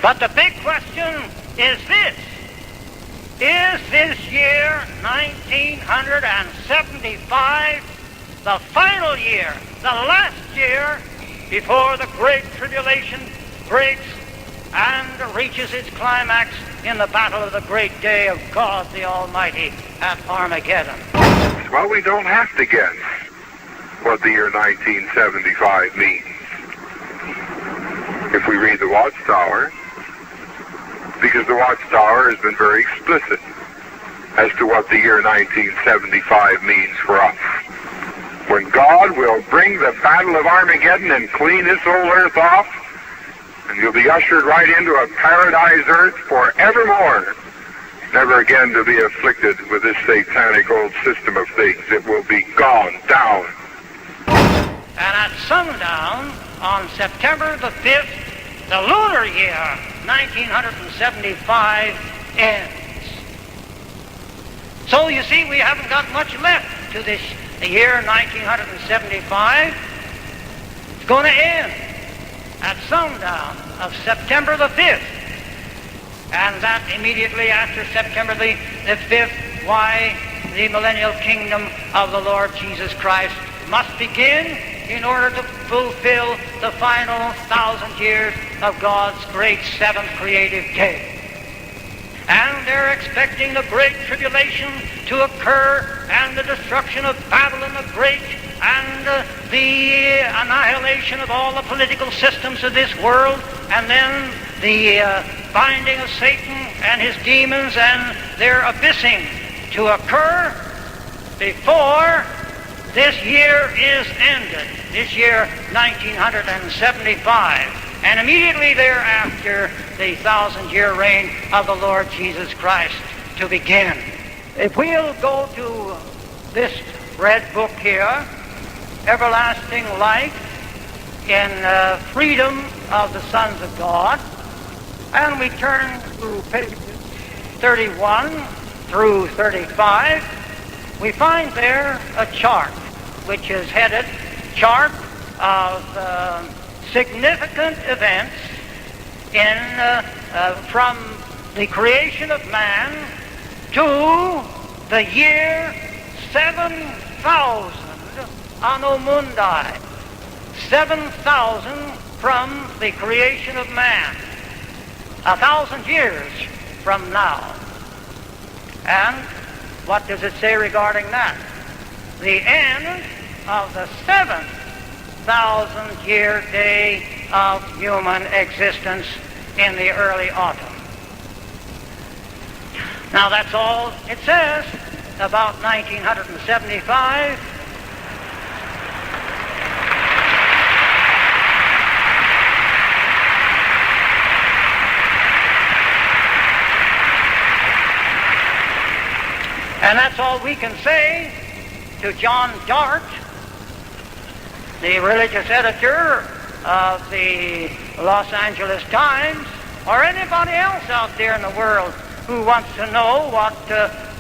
But the big question is this. Is this year 1975 the final year, the last year before the Great Tribulation breaks and reaches its climax in the battle of the great day of God the Almighty at Armageddon? Well, we don't have to guess what the year 1975 means. If we read the Watchtower, because the Watchtower has been very explicit as to what the year 1975 means for us. When God will bring the battle of Armageddon and clean this old earth off, and you'll be ushered right into a paradise earth forevermore, never again to be afflicted with this satanic old system of things. It will be gone down. And at sundown on September the 5th, the lunar year 1975 ends. So you see, we haven't got much left to this year 1975. It's going to end at sundown of September the 5th. And that immediately after September the 5th, why, the millennial kingdom of the Lord Jesus Christ must begin in order to fulfill the final 1,000 years of God's great seventh creative day. And they're expecting the great tribulation to occur and the destruction of Babylon the Great and the annihilation of all the political systems of this world, and then the binding of Satan and his demons and their abyssing to occur before this year is ended, this year 1975. And immediately thereafter, the 1,000-year reign of the Lord Jesus Christ to begin. If we'll go to this red book here, Everlasting Life in Freedom of the Sons of God, and we turn to pages 31 through 35, we find there a chart which is headed Chart of Significant Events from the creation of man to the year 7,000 Anno Mundi. 7,000 from the creation of man. 1,000 years from now. And what does it say regarding that? The end of the 7,000-year day of human existence in the early autumn. Now that's all it says about 1975. And that's all we can say to John Dart, the religious editor of the Los Angeles Times, or anybody else out there in the world who wants to know what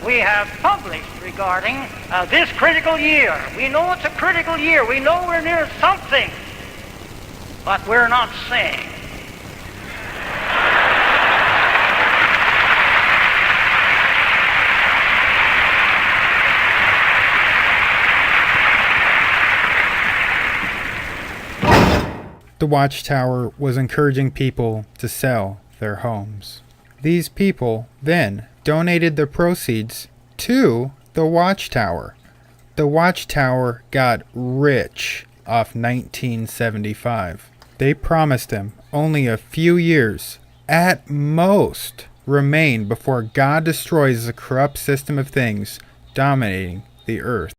we have published regarding this critical year. We know it's a critical year. We know we're near something, but we're not saying. The Watchtower was encouraging people to sell their homes. These people then donated the proceeds to the Watchtower. The Watchtower got rich off 1975. They promised him only a few years, at most, remain before God destroys the corrupt system of things dominating the earth.